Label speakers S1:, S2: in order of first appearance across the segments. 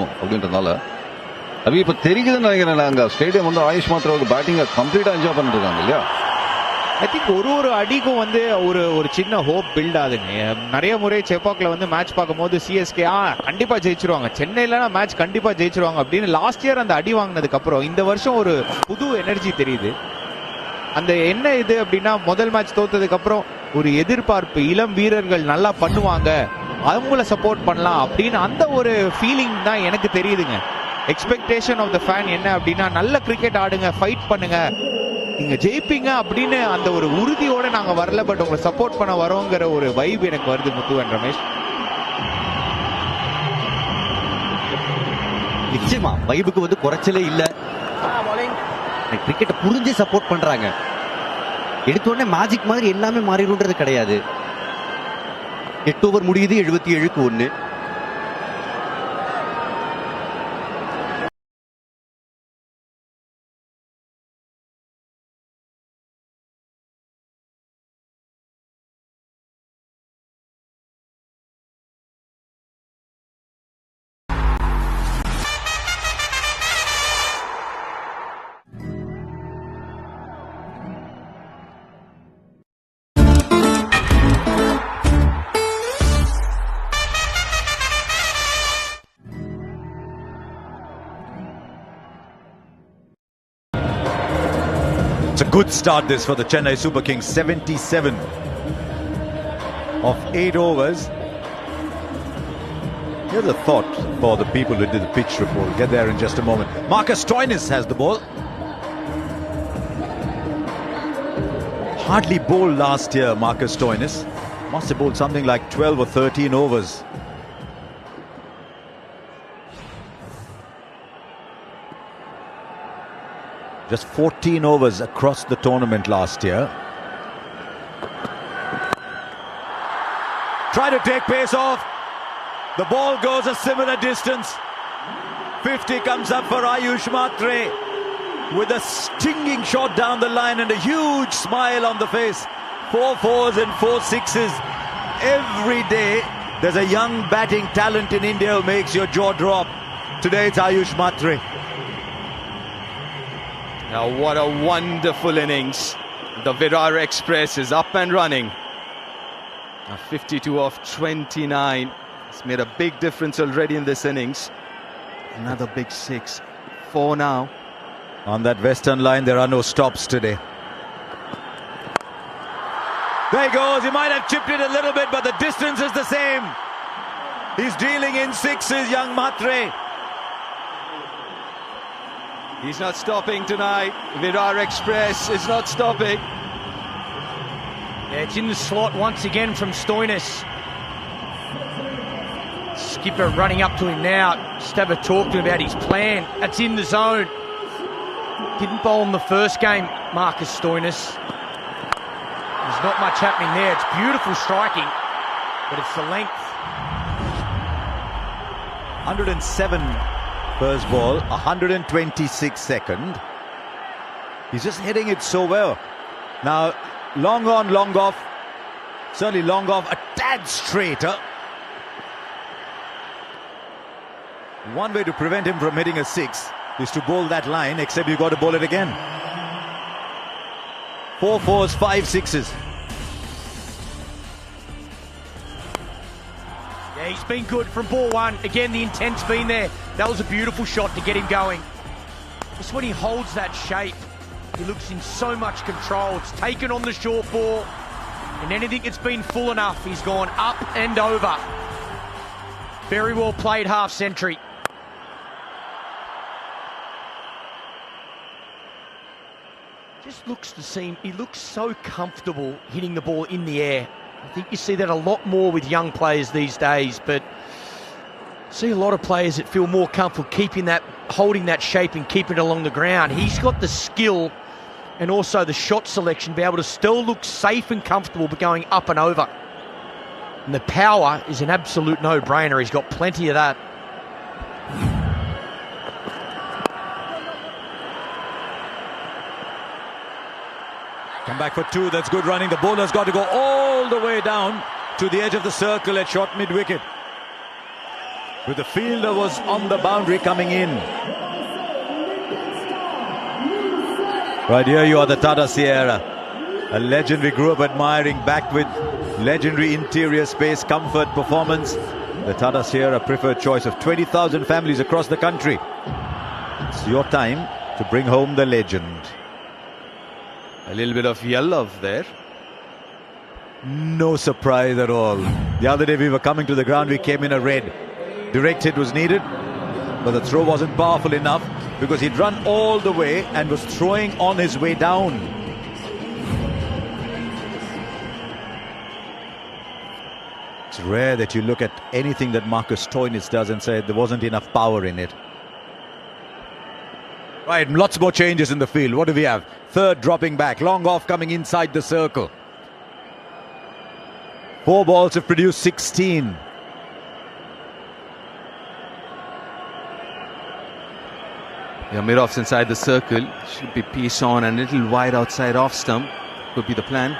S1: அப்படின்றதுனால அது இப்போ தெரியுதுன்னு நினைக்கிறேன். அங்கே ஸ்டேடியம் வந்து ஆயுஷ் மாத்திராவுக்கு பேட்டிங்கை கம்ப்ளீட்டாக என்ஜாய் பண்ணிட்டு இருக்காங்க இல்லையா?
S2: ஐ திங்க் ஒரு அடிக்கும் வந்து ஒரு சின்ன ஹோப் பில்ட் ஆகுதுங்க. நிறைய முறை செப்பாக்ல வந்து மேட்ச் பார்க்கும்போது சிஎஸ்கே கண்டிப்பா ஜெயிச்சிருவாங்க, சென்னையிலனா மேட்ச் கண்டிப்பா ஜெயிச்சிருவாங்க அப்படின்னு லாஸ்ட் இயர் அந்த அடி வாங்கினதுக்கு அப்புறம் இந்த வருஷம் ஒரு புது எனர்ஜி தெரியுது. அந்த என்ன இது அப்படின்னா, முதல் மேட்ச் தோத்ததுக்கு அப்புறம் ஒரு எதிர்பார்ப்பு, இளம் வீரர்கள் நல்லா பண்ணுவாங்க, அவங்கள சப்போர்ட் பண்ணலாம் அப்படின்னு அந்த ஒரு ஃபீலிங் தான் எனக்கு தெரியுதுங்க. எக்ஸ்பெக்டேஷன் ஆஃப் த ஃபேன் என்ன அப்படின்னா, நல்ல கிரிக்கெட் ஆடுங்க, ஃபைட் பண்ணுங்க, நீங்க ஜெயிப்பீங்க அப்படின்னு அந்த ஒரு உறுதியோட நாங்க வரல, பட் உங்களை சப்போர்ட் பண்ண வரோங்கிற ஒரு வைப் எனக்கு வருது முத்து அண்ட் ரமேஷ்.
S3: நிச்சயமா வைபுக்கு வந்து குறைச்சலே இல்ல. கிரிக்கெட்டை புரிஞ்சு சப்போர்ட் பண்றாங்க. எடுத்த உடனே மேஜிக் மாதிரி எல்லாமே மாறிடும்ன்றது கிடையாது. 8 ஓவர் முடியுது 77க்கு 1.
S4: It's a good start this for the Chennai Super Kings. 77 of 8 overs. Here's a thought for the people who did the pitch report. We'll get there in just a moment. Marcus Stoinis has the ball. Hardly bowled last year, Marcus Stoinis. Must have bowled something like 12 or 13 overs. Just 14 overs across the tournament last year. Try to take pace off. The ball goes a similar distance. 50 comes up for Ayush Matre with a stinging shot down the line and a huge smile on the face. 4 fours and 4 sixes. Every day there's a young batting talent in India who makes your jaw drop. Today it's Ayush Matre.
S5: Now what a wonderful innings. The Virar Express is up and running. Now 52 of 29. It's made a big difference already in this innings. Another big 6. 4 now.
S4: On that western line there are no stops today. There he goes. He might have chipped it a little bit, but the distance is the same. He's dealing in sixes, young Matre.
S5: He's not stopping tonight. Virar Express is not stopping.
S6: Yeah, it's in the slot once again from Stoinis. Skipper running up to him now. Just have a talk to him about his plan. That's in the zone. Didn't bowl in the first game, Marcus Stoinis. There's not much happening there. It's beautiful striking, but it's the length.
S4: 107 first ball, 126 second. He's just hitting it so well. Now, long on, long off. Certainly long off, a tad straighter. One way to prevent him from hitting a 6 is to bowl that line, except you've got to bowl it again. 4 fours, 5 sixes.
S6: Yeah, he's been good from ball one. Again, the intent's been there. That was a beautiful shot to get him going. Just when he holds that shape, he looks in so much control. It's taken on the short ball, and anything that's been full enough, he's gone up and over. Very well played half century. Just looks to seem, he looks so comfortable hitting the ball in the air. I think you see that a lot more with young players these days, but see a lot of players that feel more comfortable keeping that, holding that shape and keeping it along the ground. He's got the skill and also the shot selection to be able to still look safe and comfortable but going up and over. And the power is an absolute no-brainer. He's got plenty of that.
S4: Come back for 2. That's good running. The bowler's got to go all the way down to the edge of the circle at short mid-wicket. with the fielder was on the boundary coming in. Right here you are, the Tata Sierra, a legend we grew up admiring, backed with legendary interior space, comfort, performance. The Tata Sierra preferred choice of 20,000 families across the country. It's your time to bring home the legend.
S5: A little bit of yellow there.
S4: No surprise at all. The other day we were coming to the ground, we came in a red. Direct hit was needed, but the throw wasn't powerful enough because he'd run all the way and was throwing on his way down. It's rare that you look at anything that Marcus Stoinis does and say there wasn't enough power in it. Right, lots more changes in the field. What do we have? Third dropping back, long off coming inside the circle. 4 balls have produced 16.
S5: Yamirov's inside the circle. Should be piece on and a little wide outside off stump. Could be the plan.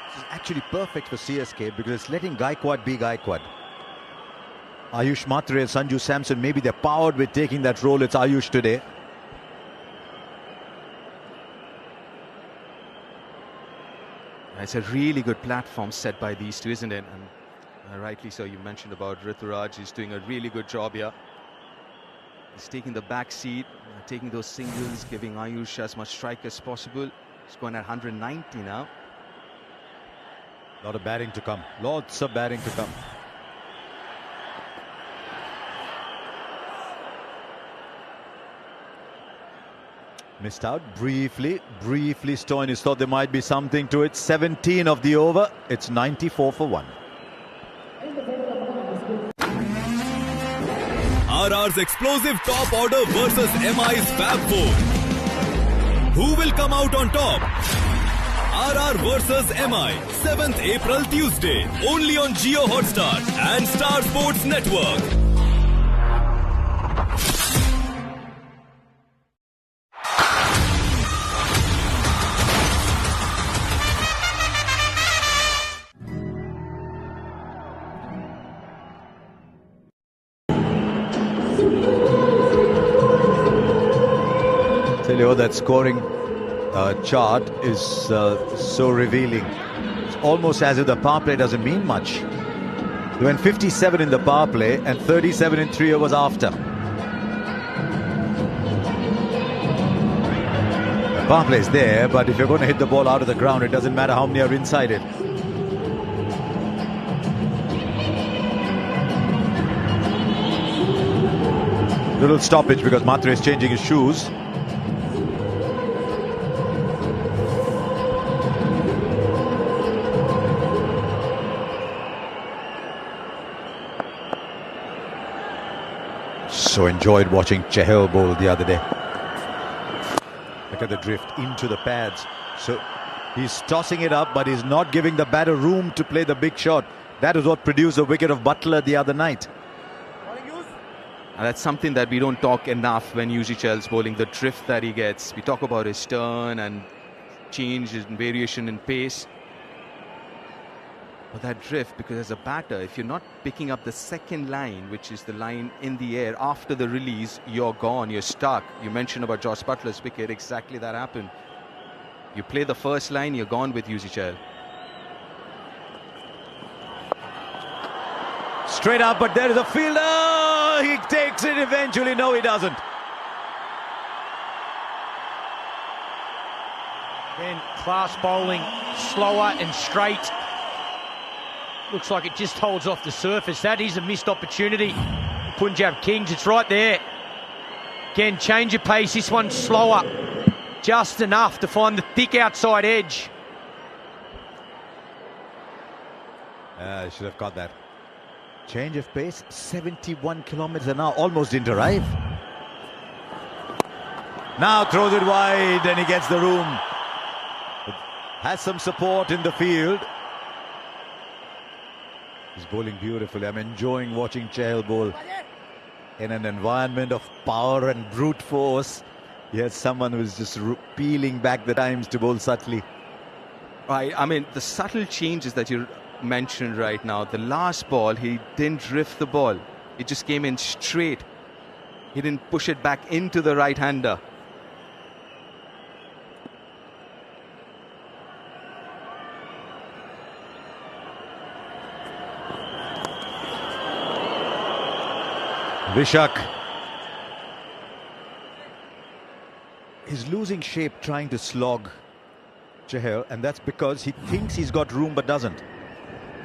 S4: This is actually perfect for CSK because it's letting Gaikwad be Gaikwad. Ayush Matre and Sanju Samson, maybe they're powered with taking that role. It's Ayush today.
S5: It's a really good platform set by these two, isn't it? And rightly so, you mentioned about Rituraj. He's doing a really good job here. He's taking the back seat, taking those singles, giving Ayush as much strike as possible. He's going at 190 now.
S4: A lot of batting to come. Lots of batting to come. Missed out briefly. Stoinis thought there might be something to it. 17 of the over. It's 94 for 1.
S7: RR's explosive top order versus MI's Fab 4. Who will come out on top? RR versus MI, 7th April Tuesday, only on Jio Hotstar and Star Sports Network.
S4: Tell you what, that scoring chart is so revealing. It's almost as if the power play doesn't mean much. They went 57 in the power play and 37 in 3 overs after. The power play is there, but if you're going to hit the ball out of the ground, it doesn't matter how many are inside it. Little stoppage because Matre is changing his shoes. So enjoyed watching Chahal bowl the other day. Look at the drift into the pads. So he's tossing it up, but he's not giving the batter room to play the big shot. That is what produced the wicket of Butler the other night.
S5: And that's something that we don't talk enough when Yuzichel's bowling, the drift that he gets. We talk about his turn and change and variation in pace. But that drift, because as a batter, if you're not picking up the second line, which is the line in the air after the release, you're gone, you're stuck. You mentioned about Josh Butler's wicket, exactly that happened. You play the first line, you're gone with Yuzichel.
S4: Straight up, but there is a fielder. He takes it eventually. No, he doesn't.
S6: Again, class bowling, slower and straight. Looks like it just holds off the surface. That is a missed opportunity. Punjab Kings, it's right there. Again, change of pace. This one's slower. Just enough to find the thick outside edge.
S4: I should have got that. Change of pace, 71 kilometers an hour. Almost didn't arrive. Now throws it wide and he gets the room. Has some support in the field. He's bowling beautifully. I'm enjoying watching Chahal bowl in an environment of power and brute force. He has someone who's just peeling back the times to bowl subtly.
S5: Right, I mean, the subtle changes that you're mentioned right now, the last ball, he didn't drift the ball. It just came in straight. He didn't push it back into the right-hander.
S4: Vishak. He's losing shape trying to slog Chahal, and that's because he thinks he's got room but doesn't.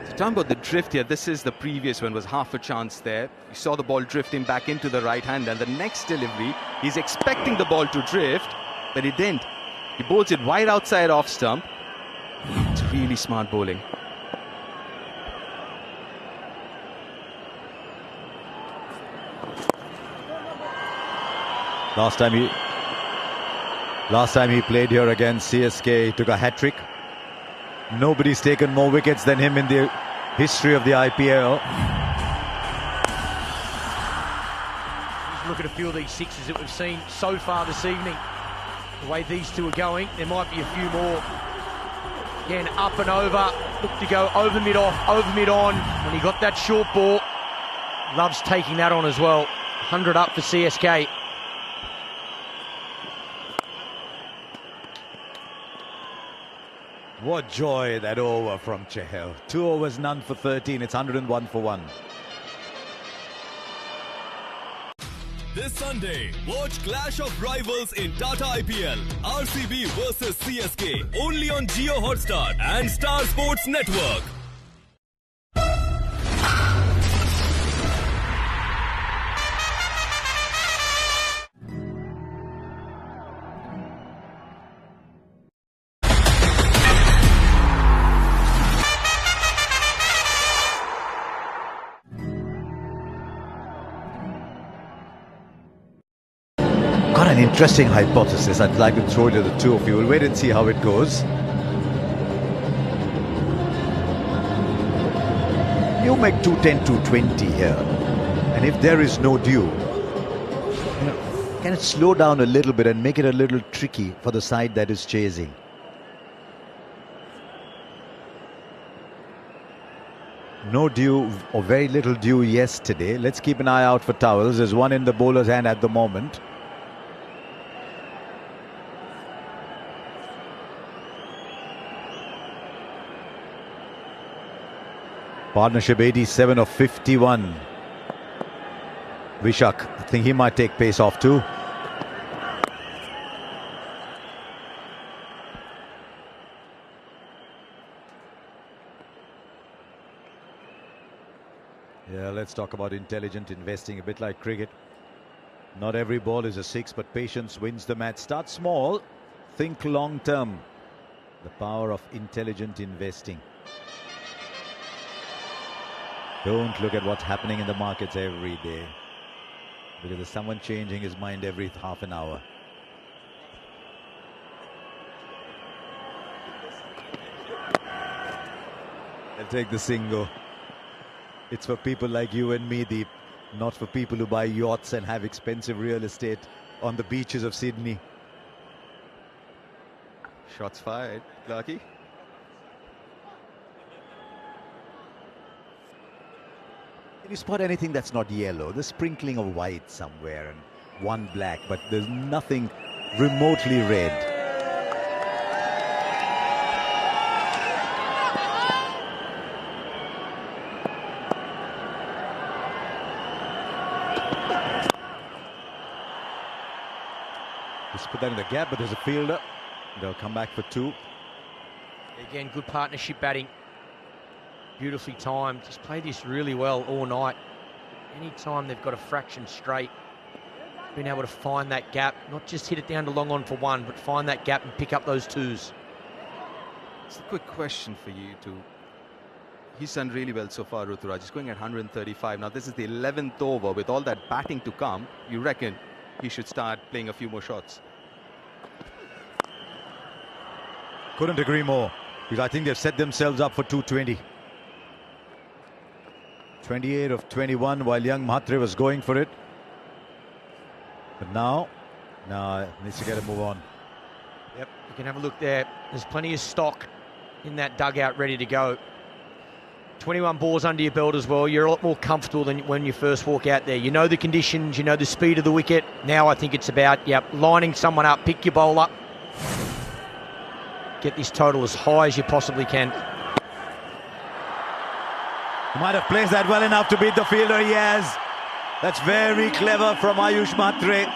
S5: So talking about the drift here, this is the previous one, was half a chance there. You saw the ball drifting back into the right hand, and the next delivery, he's expecting the ball to drift, but it didn't. He bowls it wide outside off stump. It's really smart bowling.
S4: Last time he played here against CSK, he took a hat-trick. Nobody's taken more wickets than him in the history of the IPL.
S6: Just look at a few of these sixes that we've seen so far this evening. The way these two are going, there might be a few more. Again, up and over. Look to go over mid-off, over mid-on. When he got that short ball, loves taking that on as well. 100 up for CSK.
S4: What joy that over from Chahal. 2 overs, none for 13. It's 101 for 1.
S7: This Sunday, watch Clash of Rivals in Tata IPL. RCB versus CSK. Only on Jio Hotstar and Star Sports Network.
S4: Got an interesting hypothesis I'd like to throw to the two of you. We'll wait and see how it goes. You make 210, 220 here. And if there is no dew, can it slow down a little bit and make it a little tricky for the side that is chasing? No dew or very little dew yesterday. Let's keep an eye out for towels. There's one in the bowler's hand at the moment. Partnership 87 of 51. Vishak, I think he might take pace off too. Yeah, let's talk about intelligent investing, a bit like cricket. Not every ball is a 6, but patience wins the match. Start small, think long term. The power of intelligent investing. Don't look at what's happening in the markets every day, because there's someone changing his mind every half an hour. I'll take the single. It's for people like you and me, Deep, not for people who buy yachts and have expensive real estate on the beaches of Sydney.
S5: Shots fired, Clarky.
S4: Can you spot anything that's not yellow? The sprinkling of white somewhere and one black, but there's nothing remotely red. Just put that in the gap, but there's a fielder. They'll come back for 2.
S6: Again, good partnership batting. Beautifully timed. Just played this really well all night. Anytime they've got a fraction straight, been able to find that gap, not just hit it down to long on for 1, but find that gap and pick up those 2s.
S5: It's a quick question for you too. He's done really well so far, Ruturaj. He's going at 135. Now this is the 11th over. With all that batting to come, you reckon he should start playing a few more shots?
S4: Couldn't agree more, because I think they've set themselves up for 220. 28 of 21 while young Mhatre was going for it. But now needs to get a move on.
S6: Yep, you can have a look there. There's plenty of stock in that dugout ready to go. 21 balls under your belt as well. You're a lot more comfortable than when you first walk out there. You know the conditions, you know the speed of the wicket. Now I think it's about, lining someone up, pick your bowler, get this total as high as you possibly can.
S4: He might have placed that well enough to beat the fielder. He has. That's very clever from Ayush Matre.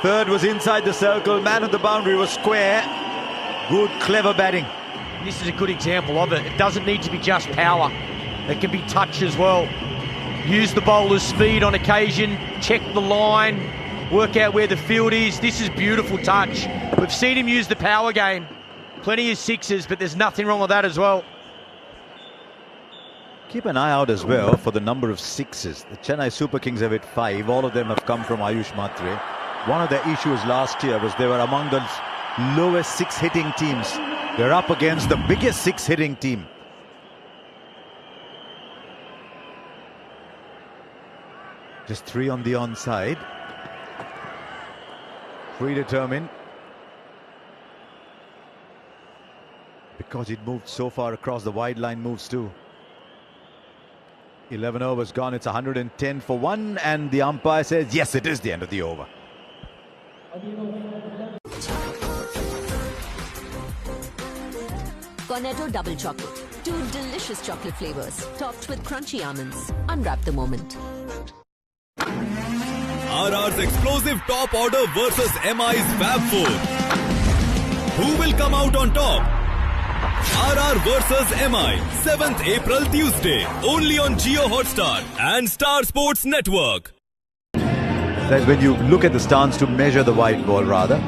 S4: Third was inside the circle. Man on the boundary was square. Good, clever batting.
S6: This is a good example of it. It doesn't need to be just power. It can be touch as well. Use the bowler's speed on occasion. Check the line. Work out where the field is. This is beautiful touch. We've seen him use the power game. Plenty of sixes, but there's nothing wrong with that as well.
S4: Keep an eye out as well for the number of sixes. The Chennai Super Kings have hit 5. All of them have come from Ayush Matre. One of their issues last year was they were among the lowest 6-hitting teams. They're up against the biggest 6-hitting team. Just 3 on the onside. Predetermined. Because it moved so far across, the wide line moves too. 11 overs gone, it's 110 for 1, and the umpire says, yes, it is the end of the over.
S8: Cornetto Double Chocolate. 2 delicious chocolate flavors, topped with crunchy almonds. Unwrap the moment.
S7: RR's explosive top order versus MI's Fab Four. Who will come out on top? RR versus MI, 7th April Tuesday, only on Jio Hotstar and Star Sports Network.
S4: That's when you look at the stance to measure the white ball rather.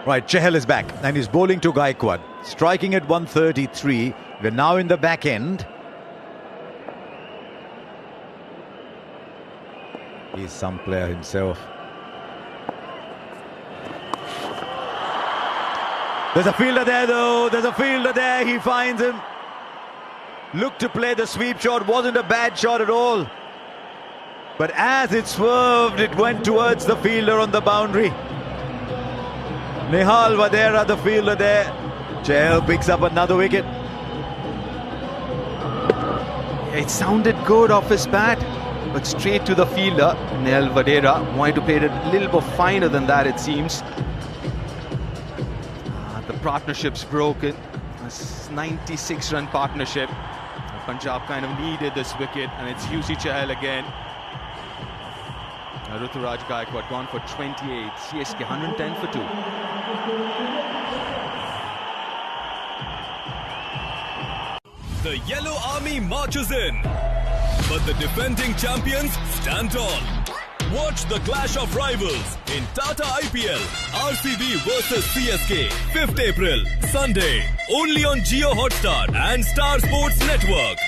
S4: Right, Chahal is back and he's bowling to Gaikwad. Striking at 133. We're now in the back end. He's some player himself. There's a fielder there though. There's a fielder there. He finds him. Looked to play the sweep shot. Wasn't a bad shot at all. But as it swerved, it went towards the fielder on the boundary. Nihal Vadera, the fielder there. Chahal picks up another wicket.
S5: It sounded good off his bat, but straight to the fielder. Nihal Vadera wanted to play it a little bit finer than that, it seems. The partnership's broken. A 96-run partnership. Punjab kind of needed this wicket, and it's Yuzi Chahal again. Ruturaj Gaikwad gone for 28. CSK 110 for 2.
S7: The Yellow Army marches in, but the defending champions stand tall. Watch the clash of rivals in Tata IPL, RCB versus CSK, 5th April, Sunday, only on Jio Hotstar and Star Sports Network.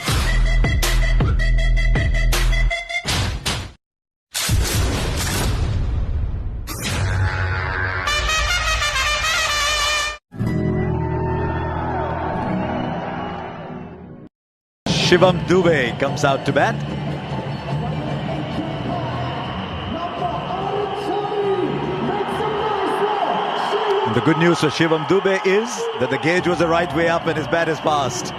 S4: Shivam Dube comes out to bat. And the good news for Shivam Dube is that the gauge was the right way up and his bat is passed.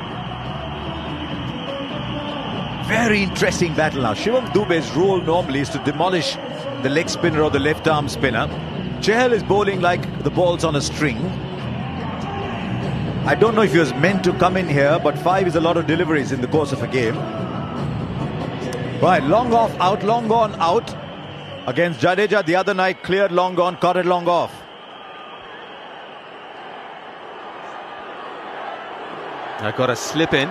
S4: Very interesting battle now. Shivam Dube's role normally is to demolish the leg spinner or the left arm spinner. Chahal is bowling like the ball's on a string. I don't know if he was meant to come in here, but 5 is a lot of deliveries in the course of a game. Right, long off, out, long gone, out. Against Jadeja the other night, cleared long gone, caught it long off.
S5: I got a slip in.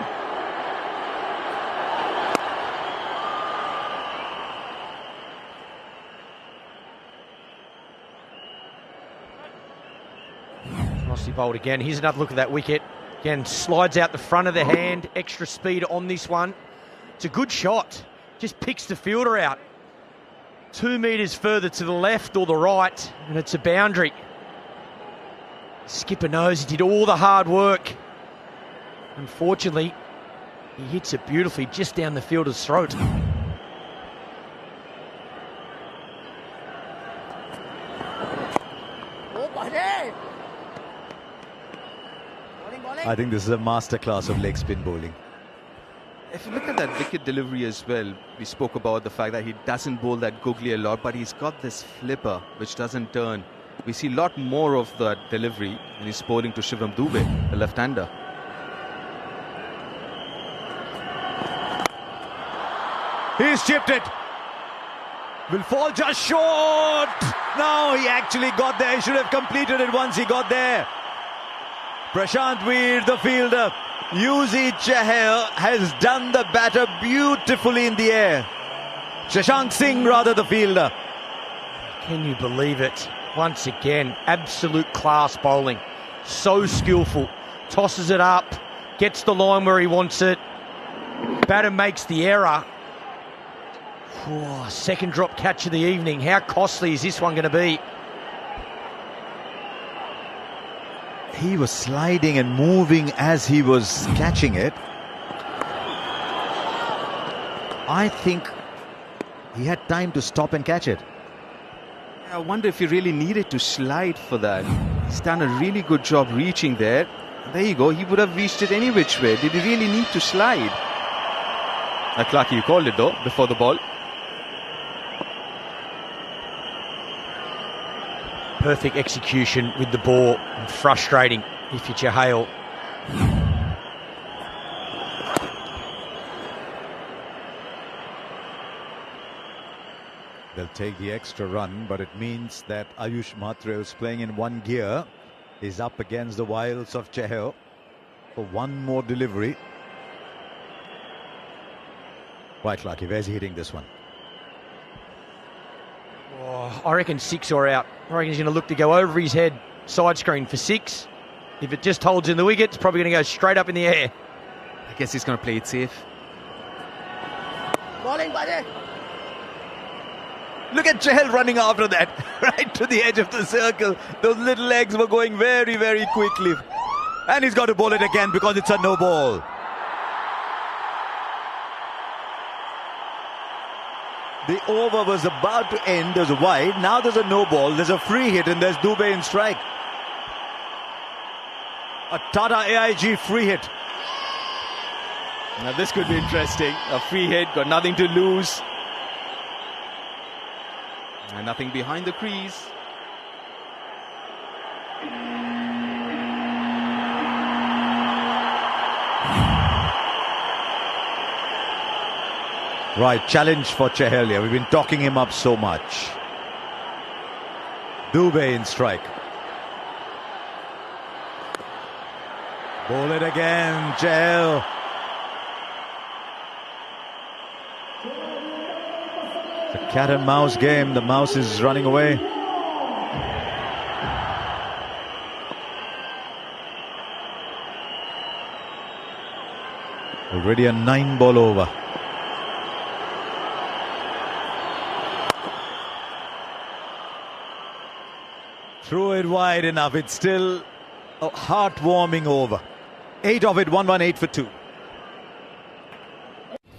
S6: Nicely bowled again. Here's another look at that wicket. Again, slides out the front of the hand. Extra speed on this one. It's a good shot. just picks the fielder out. 2 metres further to the left or the right, and it's a boundary. Skipper knows he did all the hard work. Unfortunately, he hits it beautifully just down the fielder's throat.
S4: I think this is a masterclass of leg spin bowling.
S5: If you look at that wicket delivery as well, we spoke about the fact that he doesn't bowl that googly a lot, but he's got this flipper which doesn't turn. We see a lot more of that delivery when he's bowling to Shivam Dube, the left-hander.
S4: He's chipped it. Will fall just short. No, he actually got there. He should have completed it once he got there. Prashant Veer, the fielder. Yuzi Chahal has done the batter beautifully in the air. Shashank Singh, rather, the fielder.
S6: Can you believe it? Once again, absolute class bowling. So skillful. Tosses it up, gets the line where he wants it. Batter makes the error. Second drop catch of the evening. How costly is this one going to be?
S4: He was sliding and moving as he was catching it. I think he had time to stop and catch it.
S5: I wonder if he really needed to slide for that. He's done a really good job reaching there. There you go, he would have reached it any which way. Did he really need to slide? Clarky, you called it though, before the ball.
S6: Perfect execution with the ball, and frustrating if you're Chahal.
S4: They'll take the extra run, but it means that Ayush Mhatre, who's playing in one gear, is up against the wiles of Chahal for one more delivery. Quite lucky. Where's he hitting this one?
S6: I reckon 6 or out. I reckon he's going to look to go over his head, side screen for 6. If it just holds in the wicket, it's probably going to go straight up in the air.
S5: I guess he's going to play it safe.
S6: Bowling, buddy.
S4: Look at Chahal running after that, right to the edge of the circle. Those little legs were going very, very quickly. And he's got to bowl it again because it's a no ball. The over was about to end. There's a wide. Now there's a no ball. There's a free hit and there's Dube in strike. A Tata AIG free hit.
S5: Now this could be interesting. A free hit, got nothing to lose. And nothing behind the crease.
S4: Right, challenge for Chahal here. We've been talking him up so much. Dube in strike. Bowl it again, Chahal. The cat and mouse game. The mouse is running away. Already a 9-ball over. Threw it wide enough. It's still a heartwarming over. 8 of it, 118 for 2.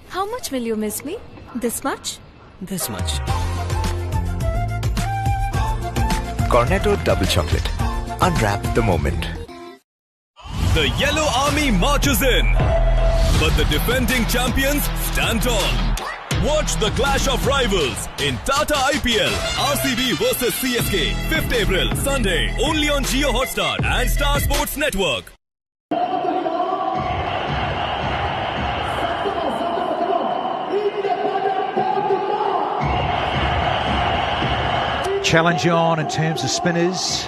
S9: How much will you miss me? This much?
S10: This much. Cornetto Double Chocolate. Unwrap the moment.
S7: The Yellow Army marches in, but the defending champions stand tall. Watch the clash of rivals in Tata IPL. RCB versus CSK. 5th April, Sunday. Only on Jio Hotstar and Star Sports Network.
S11: Challenge on in terms of spinners,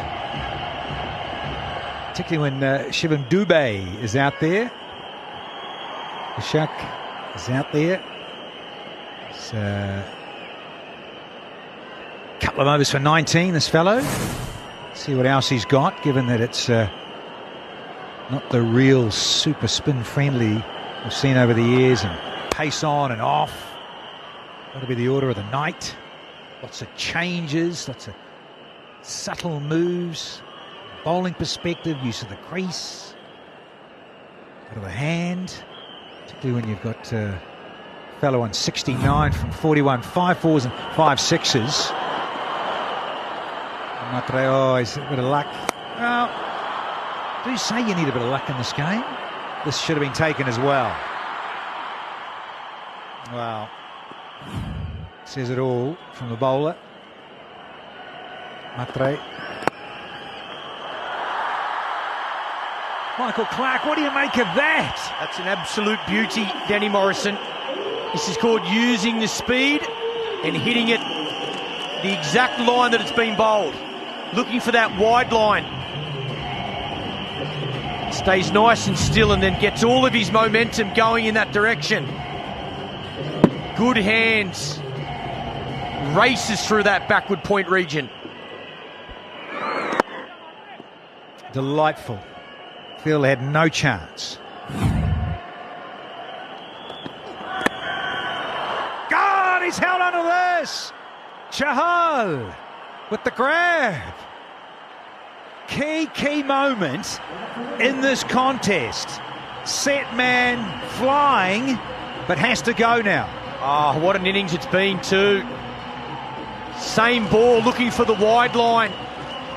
S11: particularly when Shivam Dube is out there. Ishak is out there. It's a couple of overs for 19, this fellow. See what else he's got, given that it's not the real super spin friendly we've seen over the years, and pace on and off. That'll be the order of the night. Lots of changes, lots of subtle moves, bowling perspective, use of the crease, out of the hand, particularly when you've got a fellow on 69 from 41, 5-4s and 5-6s. Matre, oh, he's a bit of luck. Well, do say you need a bit of luck in this game. This should have been taken as well. Wow. Says it all from the bowler. Matre. Michael Clarke, what do you make of that?
S6: That's an absolute beauty, Danny Morrison. This is called using the speed and hitting it the exact line that it's been bowled. Looking for that wide line. Stays nice and still and then gets all of his momentum going in that direction. Good hands. Races through that backward point region.
S11: Delightful. Phil had no chance. God, he's held onto this. Chahal with the grab. Key moment in this contest. Set man flying, but has to go now.
S6: Oh, what an innings it's been too. Same ball, looking for the wide line.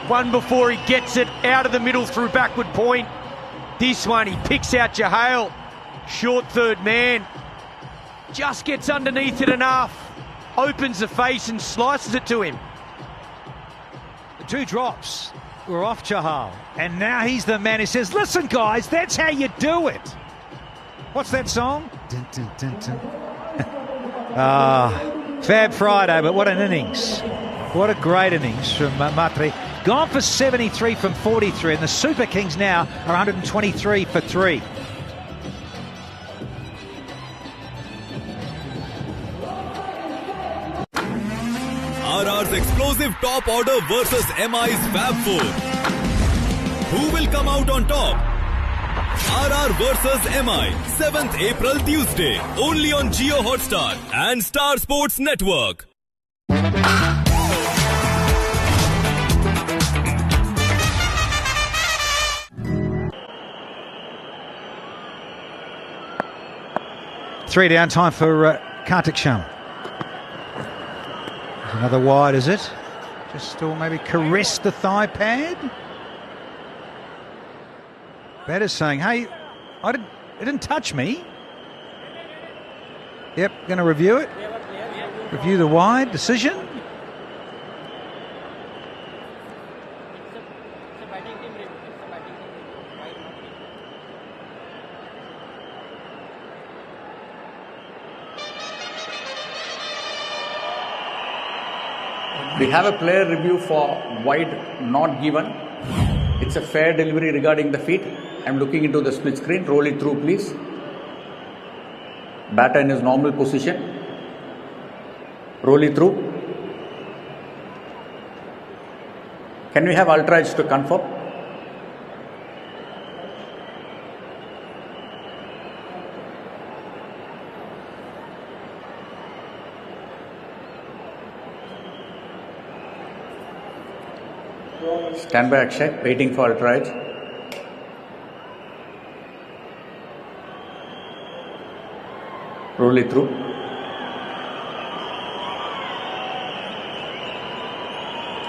S6: One before he gets it out of the middle through backward point. This one, he picks out Chahal. Short third man. Just gets underneath it enough. Opens the face and slices it to him.
S11: The two drops were off Chahal. And now he's the man who says, listen guys, that's how you do it. What's that song? Dun, dun, dun, dun. Fab Friday, but what an innings. What a great innings from Matre. Gone for 73 from 43, and the Super Kings now are 123 for 3.
S7: RR's explosive top order versus MI's Fab 4. Who will come out on top? RR versus MI, 7th April Tuesday, only on Jio Hotstar and Star Sports Network.
S11: Three down, time for Kartik Sharma. Another wide, is it? Just or maybe caress the thigh pad. Batter's saying, hey, it didn't touch me. Yep, going to review it. Review the wide decision.
S12: We have a player review for wide not given. It's a fair delivery regarding the feet. I'm looking into the split screen. Roll it through, please. Batter in his normal position. Roll it through. Can we have Ultra Edge to confirm? Stand by, Akshay, waiting for Ultra Edge. Roll it through.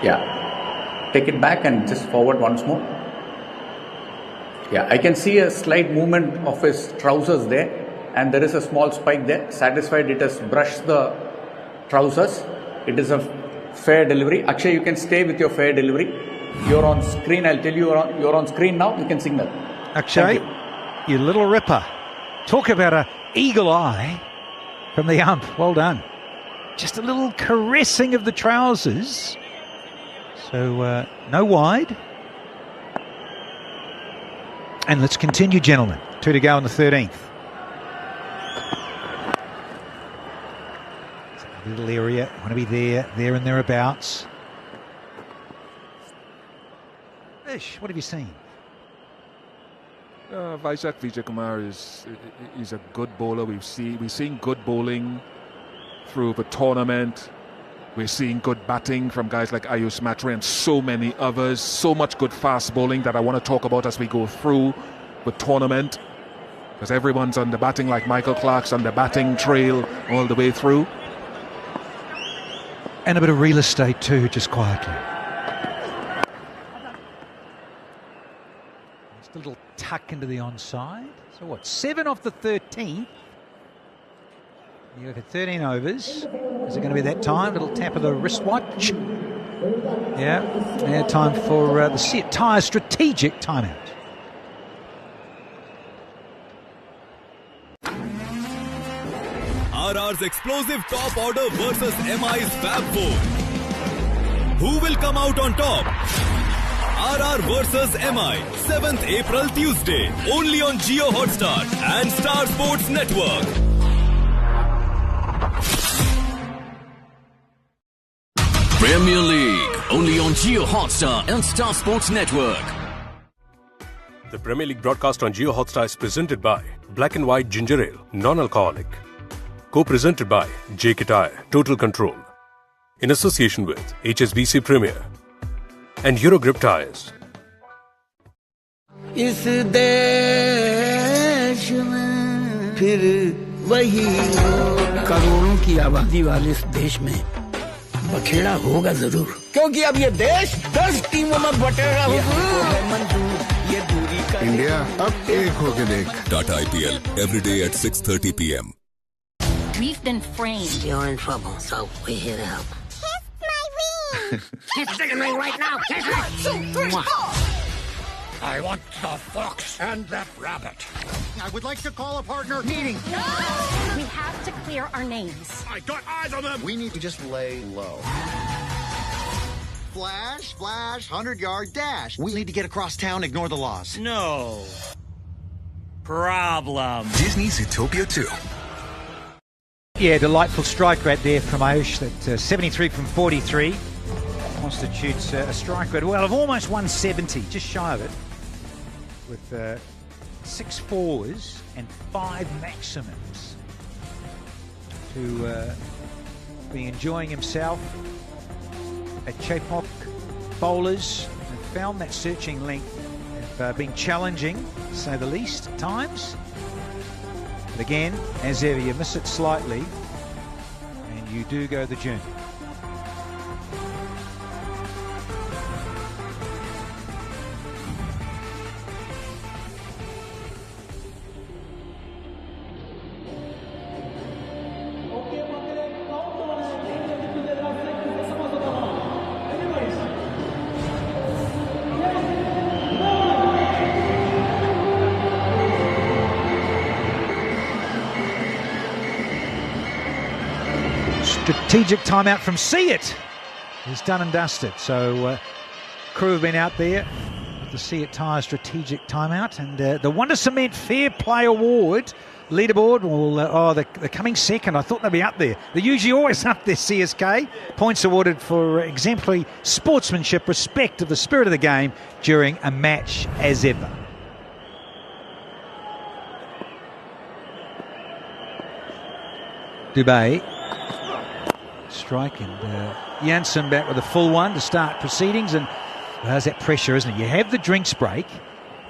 S12: Yeah. Take it back and just forward once more. Yeah, I can see a slight movement of his trousers there, and there is a small spike there. Satisfied it has brushed the trousers. It is a fair delivery. Akshay, you can stay with your fair delivery. You're on screen. I'll tell you you're on screen now. You can signal.
S11: Akshay, you little ripper. Talk about a eagle eye from the ump. Well done. Just a little caressing of the trousers. So no wide. And let's continue, gentlemen. 2 to go in the 13th. Little area. Want to be there and thereabouts. Ish, what have you seen?
S13: Vijay Kumar is a good bowler. We've seen good bowling through the tournament. We're seeing good batting from guys like Ayush Matre and so many others. So much good fast bowling that I want to talk about as we go through the tournament. Because everyone's on the batting, like Michael Clark's on the batting trail all the way through.
S11: And a bit of real estate too, just quietly. Just a little tuck into the onside. So what, 7 off the 13th. You look at 13 overs. Is it going to be that time? Little tap of the wristwatch. Yeah. Now time for the Seat Tyre strategic timeout.
S7: RR's explosive top order versus MI's Fab Four. Who will come out on top? RR versus MI, 7th April Tuesday, only on Jio Hotstar and Star Sports Network.
S14: Premier League, only on Jio Hotstar and Star Sports Network.
S15: The Premier League broadcast on Jio Hotstar is presented by Black and White Ginger Ale, non-alcoholic. Co-presented by JK Tyre, Total Control. In association with HSBC Premier and Eurogrip Tyres.
S16: इस देश में फिर वही करोड़ों की आबादी वाले इस देश में बखेड़ा होगा जरूर क्योंकि अब ये देश 10 टीमों में बटेगा ये दूरी का
S17: इंडिया अब एक होके देख
S7: Tata IPL every day at 6:30 p.m.
S18: We've been framed.
S16: You're in trouble, so we're here to help.
S18: Kiss my ring right now. Kiss it. 1, 2, 3, 4.
S19: I want the fox and that rabbit. I would like to call a partner meeting.
S18: No! We have to clear our names.
S19: I got eyes on them.
S17: We need to just lay low. Flash, 100-yard dash. We need to get across town, ignore the laws.
S19: No problem.
S10: Disney's Zootopia 2.
S11: Yeah, delightful strike rate there from Ayush. That 73 from 43 constitutes a strike rate, well, of almost 170, just shy of it, with 6 fours and 5 maximums to be enjoying himself at Chepok. Bowlers have found that searching length, have been challenging, to say the least, at times. But again, as ever, you miss it slightly and you do go the journey. Strategic timeout from See It is done and dusted. So crew have been out there with the See It Tyre strategic timeout, and the Wonder Cement Fair Play Award leaderboard will they're coming second. I thought they'd be up there. They're usually always up there. CSK points awarded for exemplary sportsmanship, respect of the spirit of the game during a match as ever. Dubé strike, and Janssen back with a full one to start proceedings. And there's that pressure, isn't it? You have the drinks break,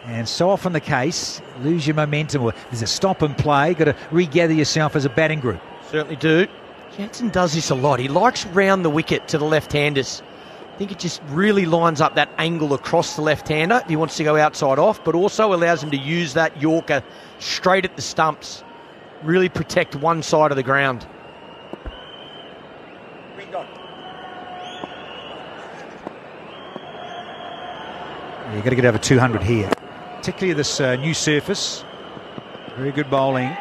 S11: and so often the case, lose your momentum, or there's a stop and play, got to regather yourself as a batting group.
S6: Certainly do. Janssen does this a lot. He likes round the wicket to the left-handers. I think it just really lines up that angle across the left-hander if he wants to go outside off, but also allows him to use that Yorker straight at the stumps. Really protect one side of the ground.
S11: You've got to get over 200 here, particularly this new surface. Very good bowling.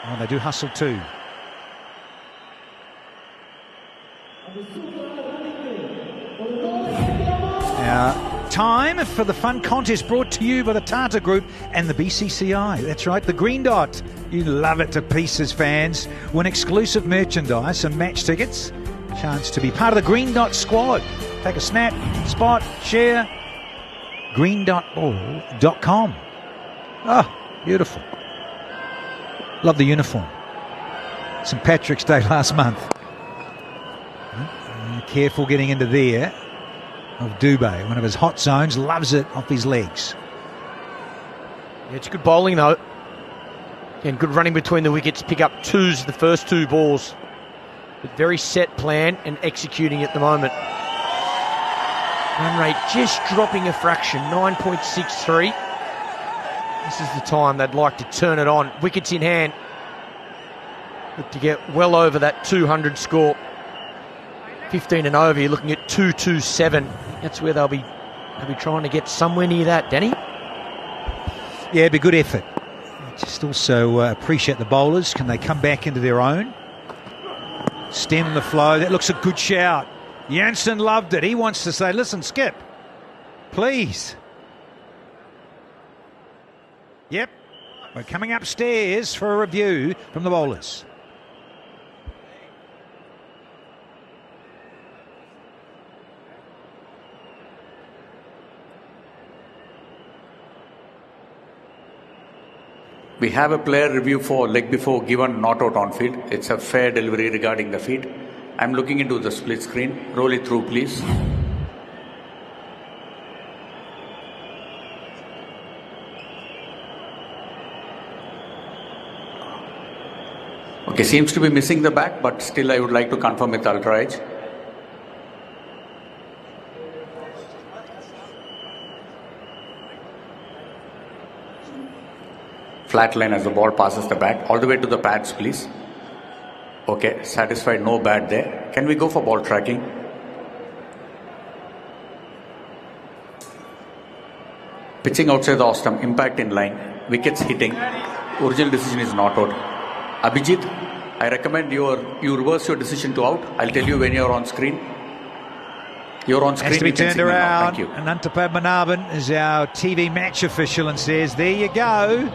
S11: Oh, they do hustle too. Now, time for the fun contest brought to you by the Tata Group and the BCCI. That's right, the Green Dot. You love it to pieces, fans. Win exclusive merchandise and match tickets. Chance to be part of the Green Dot squad. Take a snap, spot, share. greendotball.com. Oh, beautiful. Love the uniform. St. Patrick's Day last month. Careful getting into there of Dubé, one of his hot zones, loves it off his legs.
S6: Yeah, it's good bowling though. And good running between the wickets, pick up twos the first two balls. But very set plan and executing at the moment. Run rate just dropping a fraction, 9.63. This is the time they'd like to turn it on. Wickets in hand. Look to get well over that 200 score. 15 and over, you're looking at 227. That's where they'll be trying to get somewhere near that, Danny.
S11: Yeah, it'd be good effort. Just also appreciate the bowlers. Can they come back into their own? Stem the flow. That looks a good shout. Jansen loved it. He wants to say, listen, Skip, please. Yep, we're coming upstairs for a review from the bowlers.
S12: We have a player review for leg before given not out on field. It's a fair delivery regarding the feed. I'm looking into the split screen. Roll it through, please. Okay, seems to be missing the back, but still I would like to confirm with Ultra Edge. Flat line as the ball passes the bat. All the way to the pads, please. Okay, satisfied, no bat there. Can we go for ball tracking? Pitching outside the off-stump, impact in line, wickets hitting. Original decision is not out. Abhijit, I recommend you reverse your decision to out. I'll tell you when you're on screen. You're on screen.
S11: Has to be turned around.
S12: Thank you.
S11: Ananta Padmanabhan is our TV match official and says, there you go.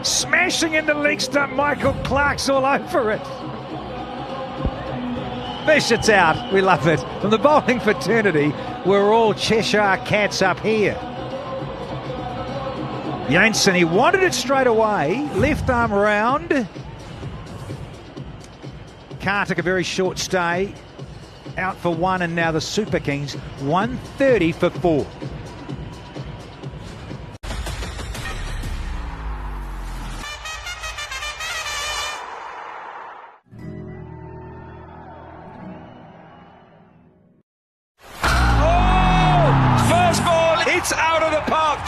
S11: Smashing into leg stump, Michael Clark's all over it. Fish, it's out. We love it. From the bowling fraternity, we're all Cheshire cats up here. Jansen, he wanted it straight away. Left arm round. Carr took a very short stay. Out for one, and now the Super Kings 130 for 4.
S7: First ball, it's out of the park.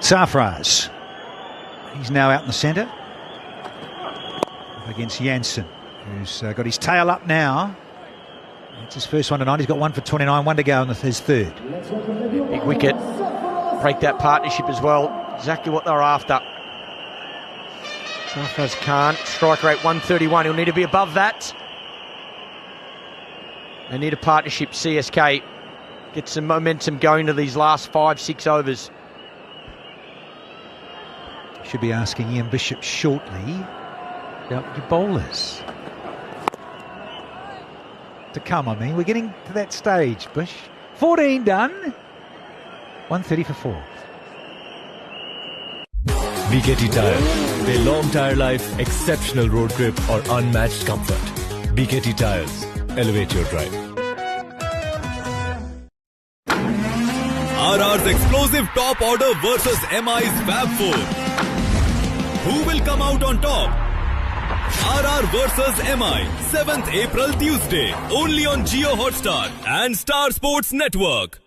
S11: Sarfraz. He's now out in the centre against Jansen, who's got his tail up now. It's his first one tonight. He's got 1 for 29, 1 to go in his third.
S6: Big wicket. Break that partnership as well. Exactly what they're after. Sarfraz Khan, strike rate 131. He'll need to be above that. They need a partnership, CSK. Get some momentum going to these last 5-6 overs.
S11: Should be asking Ian Bishop shortly about your bowlers to come. I mean, we're getting to that stage, Bush. 14 done. 130 for 4.
S20: BKT Tires. Their long tire life, exceptional road grip or unmatched comfort. BKT Tires. Elevate your drive.
S7: RR's explosive top order versus MI's Fab 4. Who will come out on top? RR versus MI, 7th April Tuesday, only on Jio Hotstar and Star Sports Network.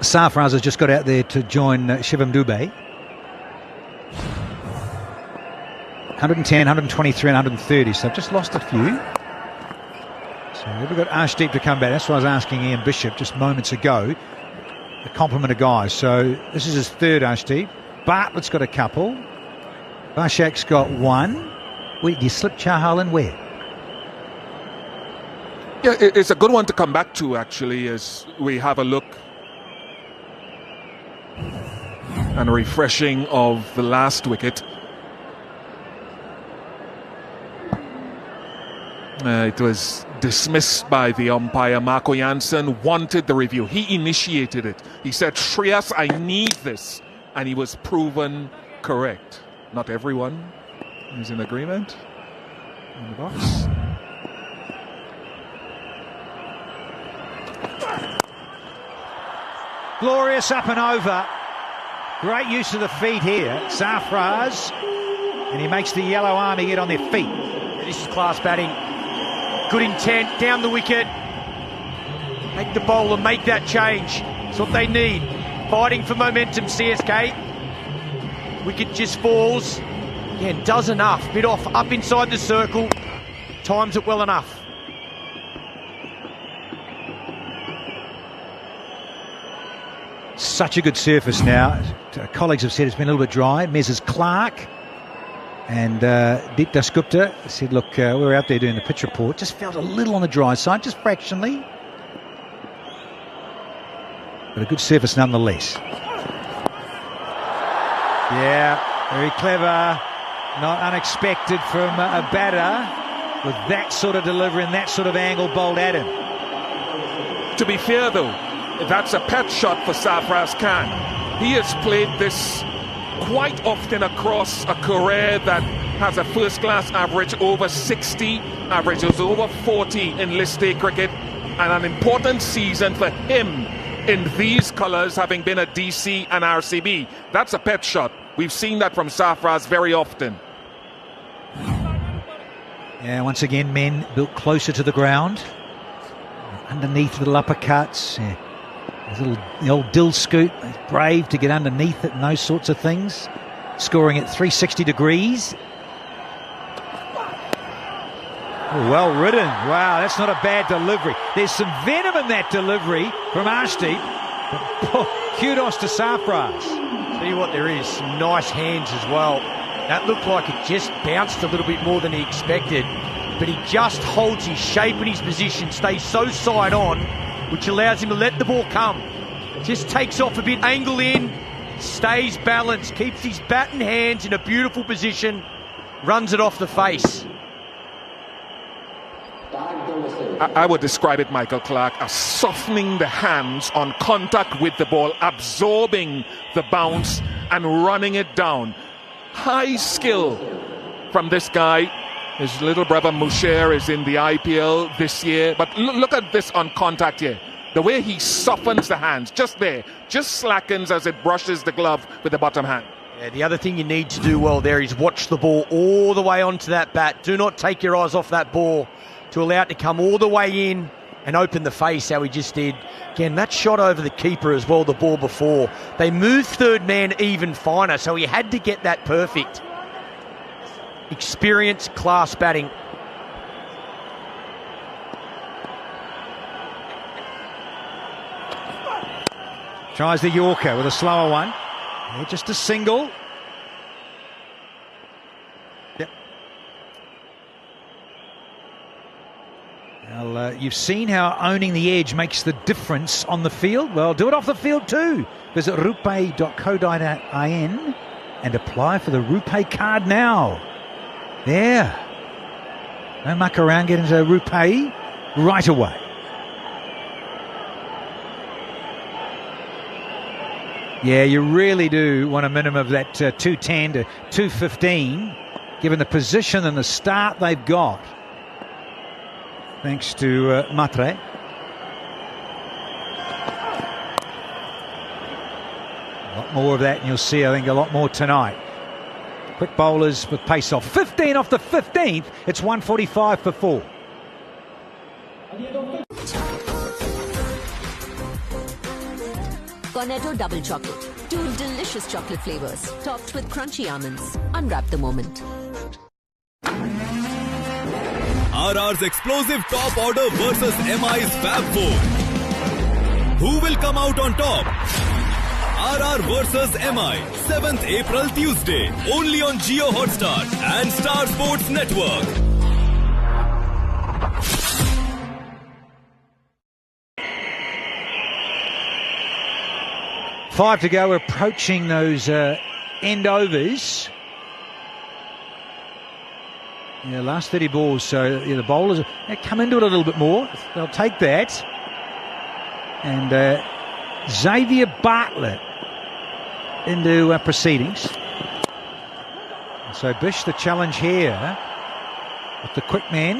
S11: Sarfraz has just got out there to join Shivam Dubé. 110, 123 and 130, so I've just lost a few. So we've got Arshdeep to come back. That's what I was asking Ian Bishop just moments ago. a complement of guys. So this is his third, Ashdeep. Bartlett's got a couple. Bashak's got one. Wait, you slip Chahal in where?
S13: Yeah, it's a good one to come back to, actually, as we have a look and a refreshing of the last wicket. It was dismissed by the umpire. Marco Jansen wanted the review. He initiated it. He said, Shreyas, I need this. And he was proven correct. Not everyone is in agreement. In the box.
S11: Glorious up and over. Great use of the feet here. Sarfraz. And he makes the Yellow Army get on their feet.
S6: This is class batting. Good intent, down the wicket. Make the bowler make that change. That's what they need. Fighting for momentum, CSK. Wicket just falls. Again, does enough. Bit off, up inside the circle. Times it well enough.
S11: Such a good surface now. Colleagues have said it's been a little bit dry. Messrs Clark and Deep Dasgupta said, look, we were out there doing the pitch report. Just felt a little on the dry side, just fractionally. But a good surface nonetheless. Yeah, very clever. Not unexpected from a batter with that sort of delivery and that sort of angle bowled at him.
S13: To be fair, though, that's a pet shot for Sarfraz Khan. He has played this quite often across a career that has a first-class average over 60, averages over 40 in List A cricket, and an important season for him in these colours, having been a DC and RCB. That's a pet shot. We've seen that from Sarfraz very often.
S11: Yeah, once again, men built closer to the ground. Underneath little uppercuts. Yeah. The old dill scoop. Brave to get underneath it and those sorts of things. Scoring at 360 degrees. Oh, well ridden. Wow, that's not a bad delivery. There's some venom in that delivery from Ashdeep. But kudos to Sarfraz.
S6: Tell you what, there is some nice hands as well. That looked like it just bounced a little bit more than he expected. But he just holds his shape and his position, stays so side on, which allows him to let the ball come. Just takes off a bit, angle in, stays balanced, keeps his bat and hands in a beautiful position, runs it off the face.
S13: I would describe it, Michael Clark, as softening the hands on contact with the ball, absorbing the bounce and running it down. High skill from this guy. His little brother Musher is in the IPL this year. But look at this on contact here. The way he softens the hands, just there, just slackens as it brushes the glove with the bottom hand.
S6: Yeah, the other thing you need to do well there is watch the ball all the way onto that bat. Do not take your eyes off that ball to allow it to come all the way in and open the face, how he just did. Again, that shot over the keeper as well, the ball before. They moved third man even finer, so he had to get that perfect. Experience, class batting.
S11: Tries the Yorker with a slower one. Yeah, just a single. Yep. Well, you've seen how owning the edge makes the difference on the field. Well, do it off the field too. Visit rupee.co.in and apply for the Rupee card now. There. No muck around, get into Rupee right away. Yeah, you really do want a minimum of that 210 to 215, given the position and the start they've got. Thanks to Matre. A lot more of that, and you'll see, I think, a lot more tonight. Quick bowlers with pace off. 15 off the 15th. It's 145 for 4.
S8: Cornetto Double Chocolate. 2 delicious chocolate flavors, topped with crunchy almonds. Unwrap the moment.
S7: RR's explosive top order versus MI's Fab 4. Who will come out on top? RR versus MI, 7th April Tuesday, only on Jio Hotstar and Star Sports Network.
S11: Five to go. We're approaching those end overs. Yeah, last 30 balls. So the bowlers they come into it a little bit more. They'll take that. And Xavier Bartlett into proceedings. So Bish, the challenge here with the quick man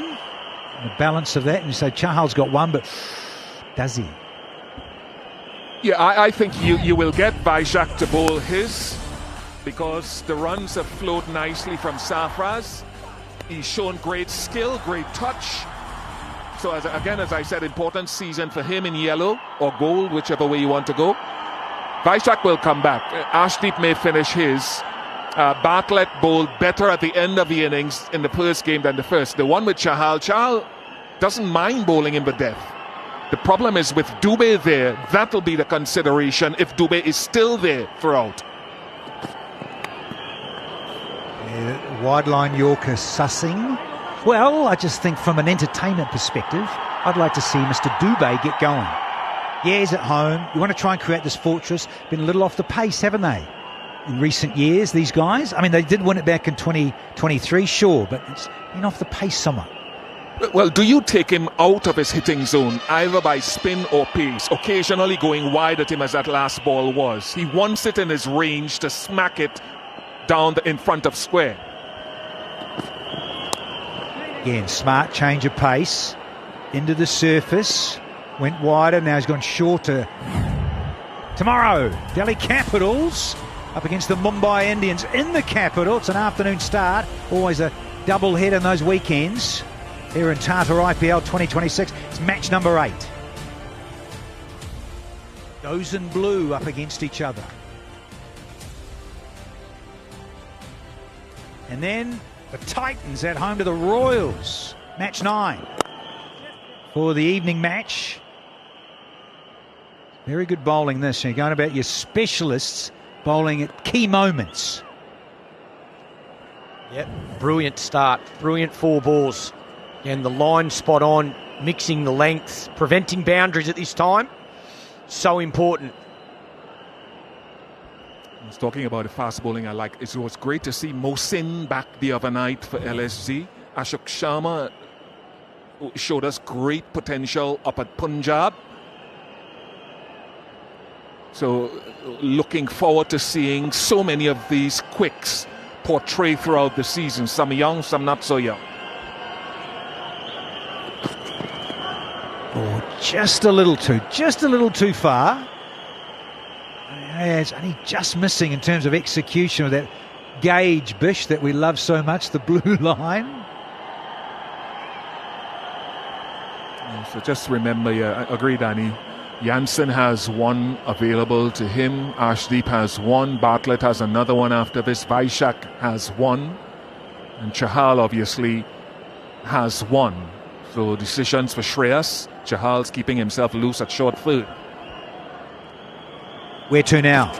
S11: and the balance of that. And you say Chahal's got one, but does he?
S13: Yeah, I think you will get Vaishak to bowl his because the runs have flowed nicely from Sarfraz. He's shown great skill, great touch. So as I said, important season for him in yellow or gold, whichever way you want to go. Vaishak will come back. Ashdeep may finish his. Bartlett bowled better at the end of the innings in the first game than the first. The one with Chahal doesn't mind bowling in the death. The problem is with Dubey there, that'll be the consideration if Dubey is still there throughout.
S11: Yeah, wide line Yorker sussing. Well, I just think from an entertainment perspective, I'd like to see Mr. Dubey get going. Yeah, he's at home. You want to try and create this fortress. Been a little off the pace, haven't they? In recent years, these guys. I mean, they did win it back in 2023, sure, but it's been off the pace somewhat.
S13: Well, do you take him out of his hitting zone, either by spin or pace, occasionally going wide at him as that last ball was? He wants it in his range to smack it down in front of square.
S11: Again, smart change of pace. Into the surface. Went wider, now he's gone shorter. Tomorrow, Delhi Capitals up against the Mumbai Indians in the capital. It's an afternoon start. Always a double hit in those weekends. Here in Tata IPL 2026, it's match number 8. Those in blue up against each other. And then the Titans at home to the Royals. Match 9 for the evening match. Very good bowling this. You're going about your specialists bowling at key moments.
S6: Yep, brilliant start. Brilliant 4 balls. And the line spot on, mixing the lengths, preventing boundaries at this time. So important.
S13: I was talking about the fast bowling I like. It was great to see Mohsin back the other night for LSG. Ashok Sharma showed us great potential up at Punjab. So looking forward to seeing so many of these quicks portray throughout the season. Some young, some not so young.
S11: Oh, just a little too far. Yeah, it's only just missing in terms of execution of that gauge, Bish, that we love so much, the blue line.
S13: So just remember, I agree, Danny. Jansen has one available to him. Ashdeep has one. Bartlett has another one after this. Vaishak has one. And Chahal obviously has one. So decisions for Shreyas. Chahal's keeping himself loose at short third.
S11: Where to now?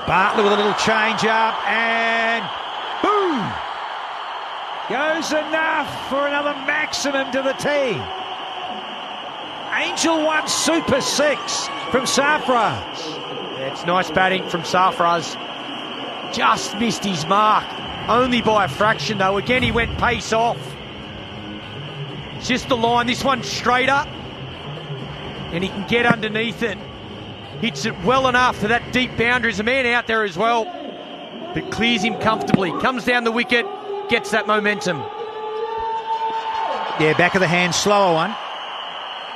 S11: Bartlett with a little change up and boom! Goes enough for another maximum to the tee. Angel 1 Super 6 from Sarfraz.
S6: Yeah, it's nice batting from Sarfraz. Just missed his mark. Only by a fraction though. Again, he went pace off. It's just the line. This one's straighter. And he can get underneath it. Hits it well enough to that deep boundary. There's a man out there as well. But clears him comfortably. Comes down the wicket. Gets that momentum.
S11: Yeah, back of the hand, slower one.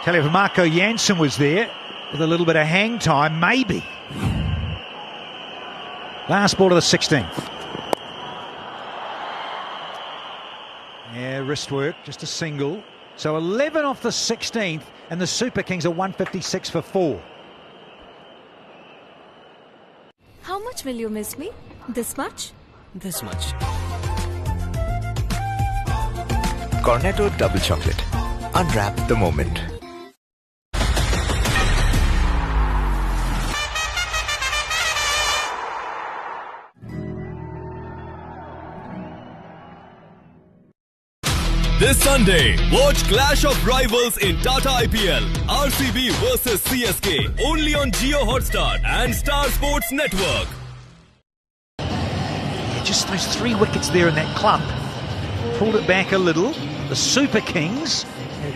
S11: Tell you if Marco Jansen was there with a little bit of hang time, maybe. Last ball of the 16th. Yeah, wrist work, just a single. So 11 off the 16th, and the Super Kings are 156 for 4.
S9: How much will you miss me? This much?
S10: This much. Cornetto Double Chocolate. Unwrap the moment.
S7: This Sunday, watch Clash of Rivals in Tata IPL. RCB versus CSK. Only on Jio Hotstar and Star Sports Network.
S11: Just those 3 wickets there in that clump. Pulled it back a little. The Super Kings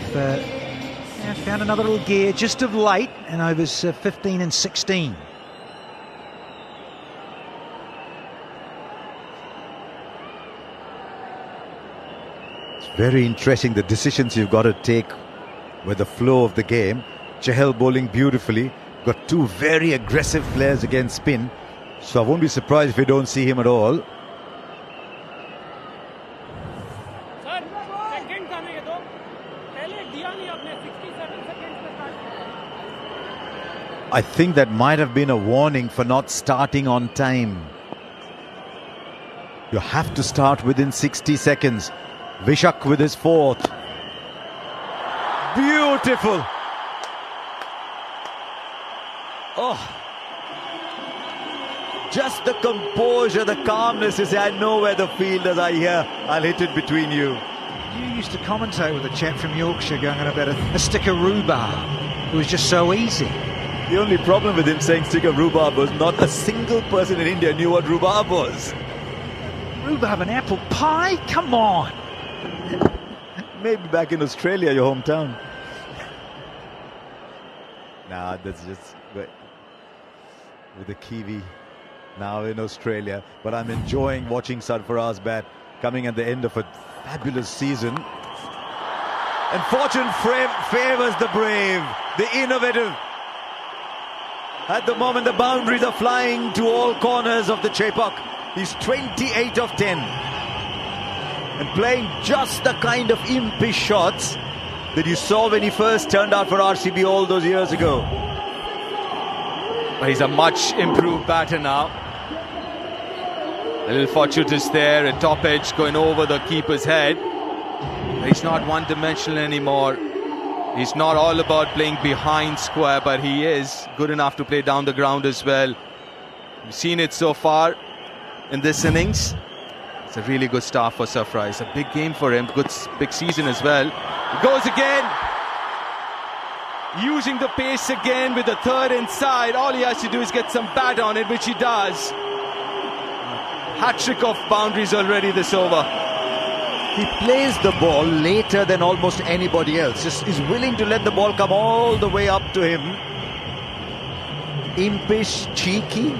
S11: have found another little gear just of late in overs 15 and 16.
S21: Very interesting, the decisions you've got to take with the flow of the game. Chahal bowling beautifully. Got 2 very aggressive players against spin. So I won't be surprised if we don't see him at all. I think that might have been a warning for not starting on time. You have to start within 60 seconds. Vishak with his 4th. Beautiful. Oh, just the composure, the calmness. Is I know where the field is. I hear I'll hit it between you.
S11: You used to commentate with a chap from Yorkshire going on about a stick of rhubarb. It was just so easy.
S21: The only problem with him saying stick of rhubarb was not a single person in India knew what rhubarb was.
S11: Rhubarb and apple pie? Come on.
S21: Maybe back in Australia, your hometown. Nah, that's just with the Kiwi now in Australia. But I'm enjoying watching Sarfaraz bat, coming at the end of a fabulous season. And fortune favors the brave, the innovative. At the moment, the boundaries are flying to all corners of the Chepak. He's 28 of 10. And playing just the kind of impish shots that you saw when he first turned out for RCB all those years ago.
S5: He's a much improved batter now. A little fortuitous there, a top edge going over the keeper's head. He's not one-dimensional anymore. He's not all about playing behind square, but he is good enough to play down the ground as well. We've seen it so far in this innings. It's a really good start for Sarfaraz. It's a big game for him. Good big season as well. He goes again. Using the pace again with the 3rd inside. All he has to do is get some bat on it, which he does. Hat-trick of boundaries already this over.
S21: He plays the ball later than almost anybody else. Just is willing to let the ball come all the way up to him. Impish, cheeky.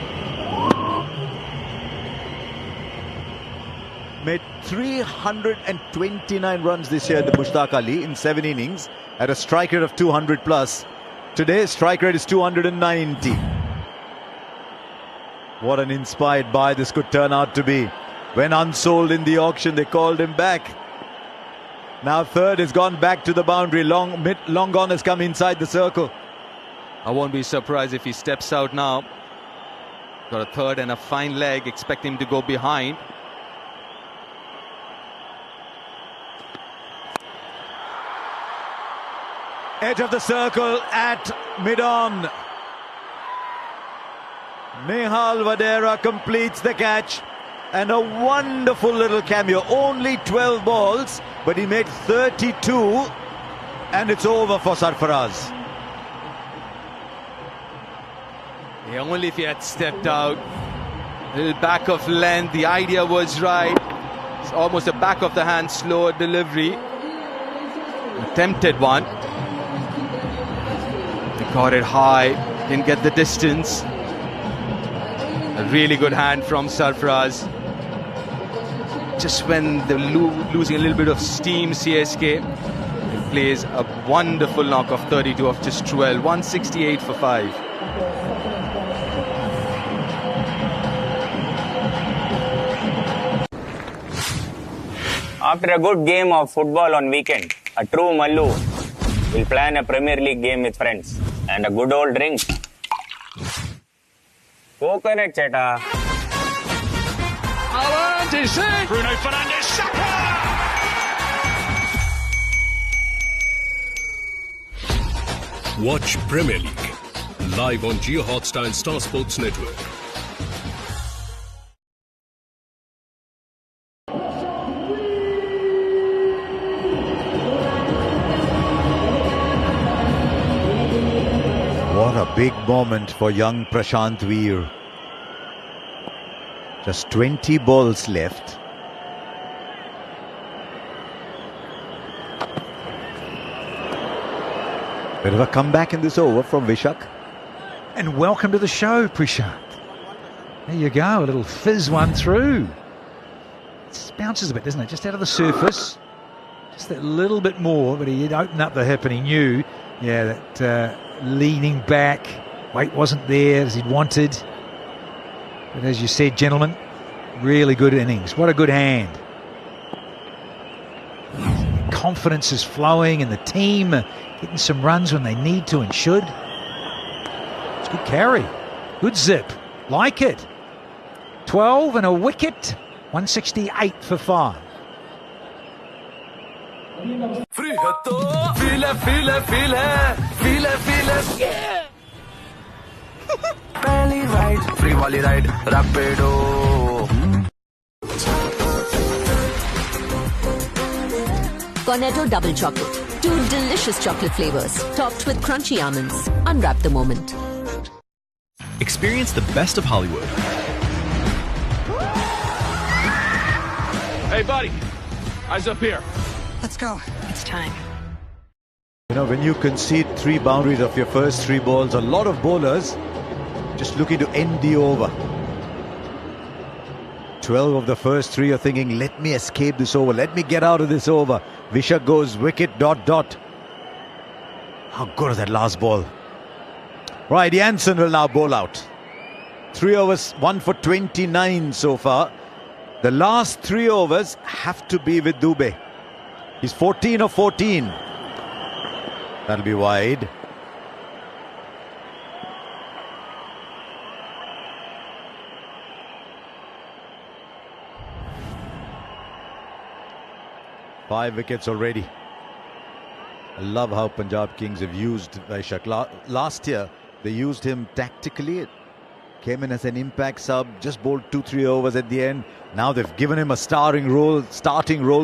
S21: Made 329 runs this year, the Mushtaq Ali, in 7 innings at a strike rate of 200 plus. Today, strike rate is 290. What an inspired buy this could turn out to be. When unsold in the auction, they called him back. Now 3rd has gone back to the boundary. Long gone has come inside the circle.
S5: I won't be surprised if he steps out now. Got a 3rd and a fine leg. Expect him to go behind.
S21: Edge of the circle at mid-on. Nehal Vadera completes the catch. And a wonderful little cameo. Only 12 balls, but he made 32. And it's over for Sarfaraz.
S5: Yeah, only if he had stepped out. A little back of length. The idea was right. It's almost a back of the hand, slow delivery. Attempted one. They got it high. Didn't get the distance. A really good hand from Sarfaraz. Just when they're losing a little bit of steam, CSK, he plays a wonderful knock of 32 of just 12, 168 for 5.
S22: After a good game of football on weekend, a true Mallu will plan a Premier League game with friends and a good old drink. Coconut cheta.
S23: Haaland is in. Bruno Fernandes, Saka!
S15: Watch Premier League live on Jio Hotstar and Star Sports Network.
S21: a big moment for young Prashant Veer. Just 20 balls left. Bit of a comeback in this over from Vishak.
S11: And welcome to the show, Prashant. There you go, a little fizz one through. It bounces a bit, doesn't it? Just out of the surface. Just that little bit more, but he had opened up the hip and he knew, yeah, that leaning back, weight wasn't there as he'd wanted. But as you said, gentlemen, really good innings. What a good hand. Confidence is flowing and the team are getting some runs when they need to and should. It's a good carry. Good zip. Like it. 12 and a wicket. 168 for 5.
S23: Free hatto, feel it, yeah. Belly ride, free volley ride, rapido.
S8: Cornetto Double Chocolate. 2 delicious chocolate flavors, topped with crunchy almonds. Unwrap the moment.
S1: Experience the best of Hollywood.
S23: Hey, buddy, eyes up here.
S18: Let's go. It's time.
S21: You know, when you concede 3 boundaries of your first 3 balls, a lot of bowlers just looking to end the over. 12 of the first 3 are thinking, let me escape this over, let me get out of this over. Vishak goes wicket, ... How good is that last ball? Right, Jansen will now bowl out. 3 overs, 1 for 29 so far. The last 3 overs have to be with Dubey. He's 14 of 14. That'll be wide. Five wickets already. I love how Punjab Kings have used Vishak. Last year, they used him tactically. Came in as an impact sub, just bowled 2-3 overs at the end. Now they've given him a starting role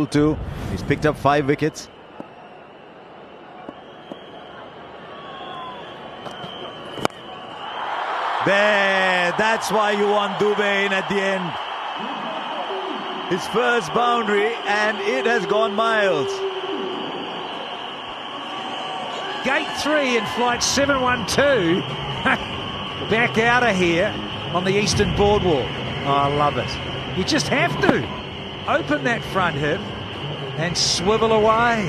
S21: too. He's picked up 5 wickets. There, that's why you want Dubey in at the end. His first boundary and it has gone miles.
S11: Gate 3 in flight 712. Back out of here on the Eastern Boardwalk. Oh, I love it. You just have to open that front hip and swivel away.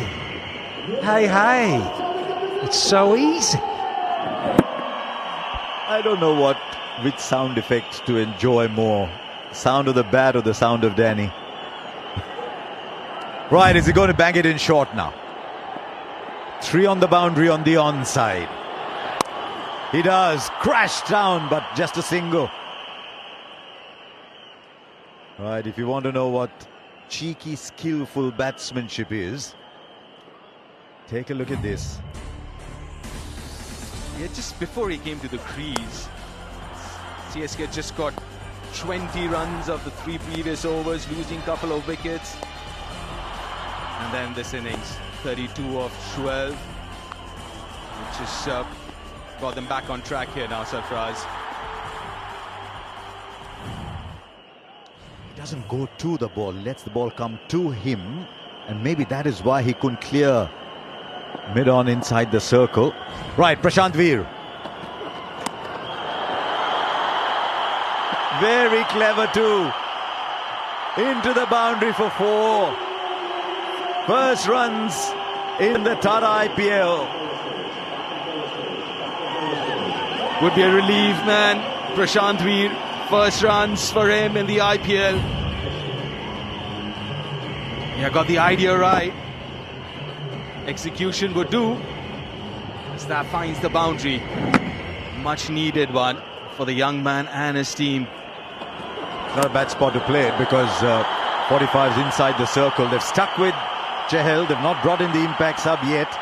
S11: Hey, it's so easy.
S21: I don't know which sound effect to enjoy more. Sound of the bat or the sound of Danny? Right, is he going to bang it in short now? 3 on the boundary on the onside. He does. Crash down, but just a single. Right, if you want to know what cheeky, skillful batsmanship is, take a look at this.
S5: Yeah, just before he came to the crease, CSK just got 20 runs of the 3 previous overs, losing a couple of wickets. And then this innings, 32 of 12, which is got them back on track here now, Sarfraz.
S21: He doesn't go to the ball, lets the ball come to him, and maybe that is why he couldn't clear mid-on inside the circle. Right, Prashant Veer. Very clever too. Into the boundary for 4. First runs in the Tata IPL.
S5: Would be a relief, man. Prashant Veer, first runs for him in the IPL. Yeah, got the idea right. Execution would do. As that finds the boundary. Much needed one for the young man and his team.
S21: Not a bad spot to play it because 45's inside the circle. They've stuck with Chahal. They've not brought in the impact sub yet.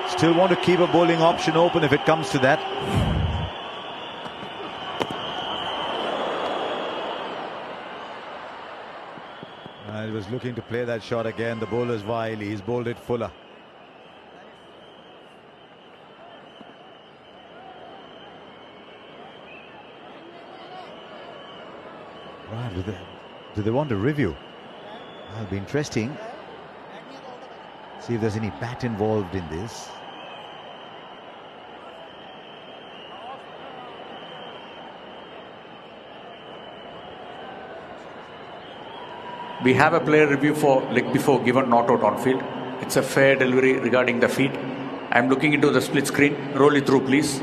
S21: Still want to keep a bowling option open if it comes to that. He was looking to play that shot again. The bowler's wily. He's bowled it fuller. Do they want a review? That'll be interesting. See if there's any bat involved in this.
S12: We have a player review for leg before given not out on field. It's a fair delivery regarding the feet. I'm looking into the split screen. Roll it through, please.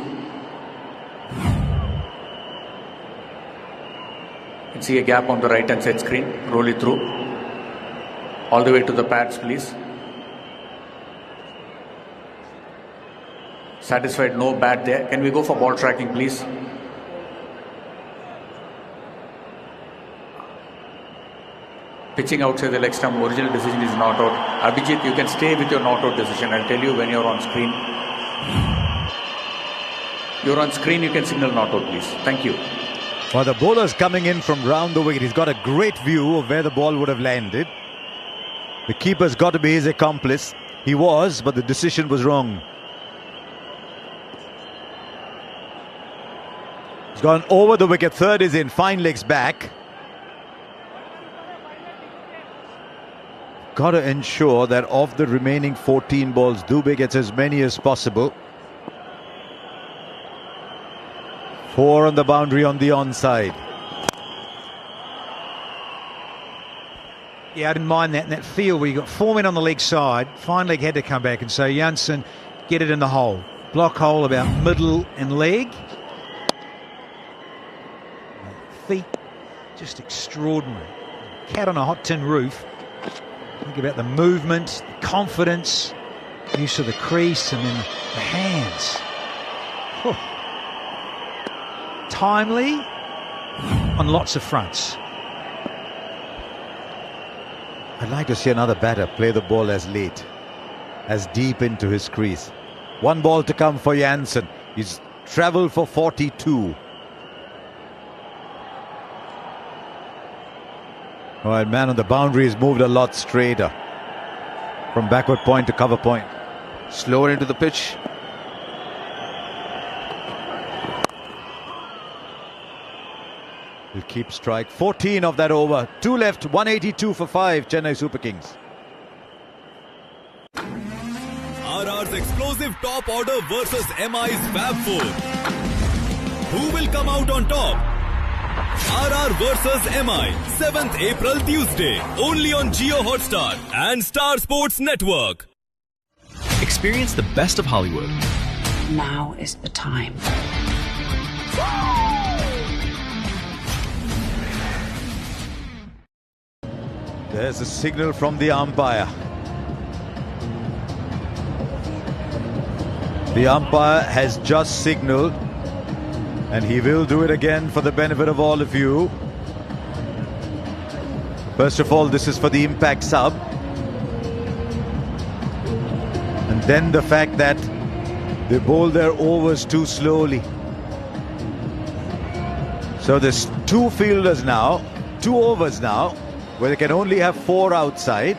S12: You can see a gap on the right hand side screen. Roll it through. All the way to the pads, please. Satisfied, no bat there. Can we go for ball tracking, please? Pitching outside the leg stump, original decision is not out. Abhijit, you can stay with your not out decision. I'll tell you when you're on screen. You're on screen, you can signal not out, please. Thank you.
S21: Well, the bowler's coming in from round the wicket. He's got a great view of where the ball would have landed. The keeper's got to be his accomplice. He was, but the decision was wrong. He's gone over the wicket. Third is in. Fine legs back. Got to ensure that of the remaining 14 balls, Dubey gets as many as possible. 4 on the boundary on the onside.
S11: Yeah, I didn't mind that in that field where you got 4 men on the leg side. Fine leg had to come back, and so Janssen get it in the hole. Block hole about middle and leg. Feet just extraordinary. Cat on a hot tin roof. Think about the movement, the confidence, use of the crease, and then the hands. Whew. Timely on lots of fronts.
S21: I'd like to see another batter play the ball as late, as deep into his crease. 1 ball to come for Janssen. He's travelled for 42. Well, man on the boundary has moved a lot straighter from backward point to cover point.
S5: Slower into the pitch.
S21: He'll keep strike. 14 of that over. 2 left. 182 for 5. Chennai Super Kings.
S7: RR's explosive top order versus MI's Fab Four. Who will come out on top? RR versus MI, 7th April Tuesday, only on Jio Hotstar and Star Sports Network.
S1: Experience the best of Hollywood.
S18: Now is the time.
S21: There's a signal from the umpire. The umpire has just signaled, and he will do it again for the benefit of all of you. First of all, this is for the impact sub. And then the fact that they bowl their overs too slowly. So there's 2 fielders now, 2 overs now, where they can only have 4 outside.